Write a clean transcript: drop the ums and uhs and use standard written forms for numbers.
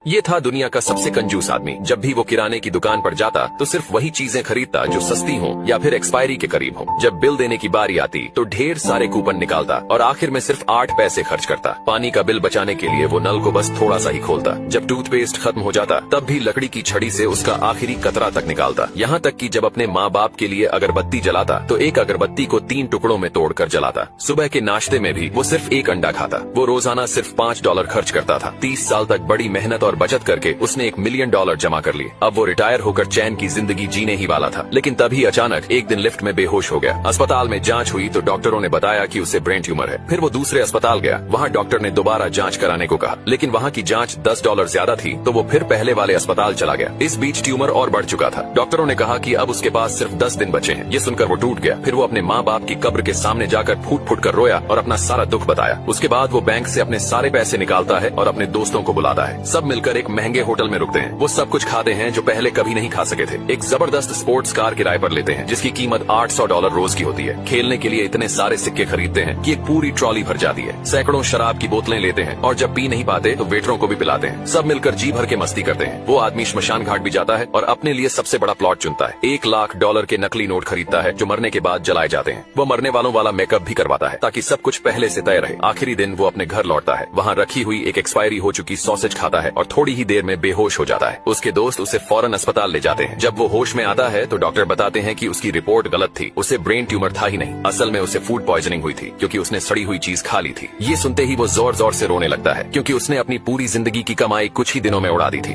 ये था दुनिया का सबसे कंजूस आदमी। जब भी वो किराने की दुकान पर जाता तो सिर्फ वही चीजें खरीदता जो सस्ती हो या फिर एक्सपायरी के करीब हो। जब बिल देने की बारी आती तो ढेर सारे कूपन निकालता और आखिर में सिर्फ 8 पैसे खर्च करता। पानी का बिल बचाने के लिए वो नल को बस थोड़ा सा ही खोलता। जब टूथपेस्ट खत्म हो जाता तब भी लकड़ी की छड़ी से उसका आखिरी कतरा तक निकालता। यहाँ तक कि जब अपने माँ बाप के लिए अगरबत्ती जलाता तो एक अगरबत्ती को 3 टुकड़ों में तोड़कर जलाता। सुबह के नाश्ते में भी वो सिर्फ एक अंडा खाता। वो रोजाना सिर्फ $5 खर्च करता था। 30 साल तक बड़ी मेहनत और बचत करके उसने $1 मिलियन जमा कर लिए। अब वो रिटायर होकर चैन की जिंदगी जीने ही वाला था। लेकिन तभी अचानक एक दिन लिफ्ट में बेहोश हो गया। अस्पताल में जांच हुई तो डॉक्टरों ने बताया कि उसे ब्रेन ट्यूमर है। फिर वो दूसरे अस्पताल गया। वहाँ डॉक्टर ने दोबारा जांच कराने को कहा, लेकिन वहाँ की जांच $10 ज्यादा थी तो वो फिर पहले वाले अस्पताल चला गया। इस बीच ट्यूमर और बढ़ चुका था। डॉक्टरों ने कहा कि अब उसके पास सिर्फ 10 दिन बचे हैं। ये सुनकर वो टूट गया। फिर वो अपने माँ बाप की कब्र के सामने जाकर फूट फूट कर रोया और अपना सारा दुख बताया। उसके बाद वो बैंक से अपने सारे पैसे निकालता है और अपने दोस्तों को बुलाता है। सब मिलकर एक महंगे होटल में रुकते हैं। वो सब कुछ खाते हैं जो पहले कभी नहीं खा सके थे। एक जबरदस्त स्पोर्ट्स कार किराए पर लेते हैं जिसकी कीमत $800 रोज की होती है। खेलने के लिए इतने सारे सिक्के खरीदते हैं कि एक पूरी ट्रॉली भर जाती है। सैकड़ों शराब की बोतलें लेते हैं और जब पी नहीं पाते तो वेटरों को भी पिलाते हैं। सब मिलकर जी भर के मस्ती करते हैं। वो आदमी श्मशान घाट भी जाता है और अपने लिए सबसे बड़ा प्लॉट चुनता है। $1 लाख के नकली नोट खरीदता है जो मरने के बाद जलाए जाते हैं। वो मरने वालों वाला मेकअप भी करवाता है ताकि सब कुछ पहले से तय रहे। आखिरी दिन वो अपने घर लौटता है। वहाँ रखी हुई एक एक्सपायरी हो चुकी सॉसेज खाता है और थोड़ी ही देर में बेहोश हो जाता है। उसके दोस्त उसे फौरन अस्पताल ले जाते हैं। जब वो होश में आता है तो डॉक्टर बताते हैं कि उसकी रिपोर्ट गलत थी। उसे ब्रेन ट्यूमर था ही नहीं, असल में उसे फूड पॉइजनिंग हुई थी क्योंकि उसने सड़ी हुई चीज खा ली थी। ये सुनते ही वो जोर जोर से रोने लगता है क्योंकि उसने अपनी पूरी जिंदगी की कमाई कुछ ही दिनों में उड़ा दी थी।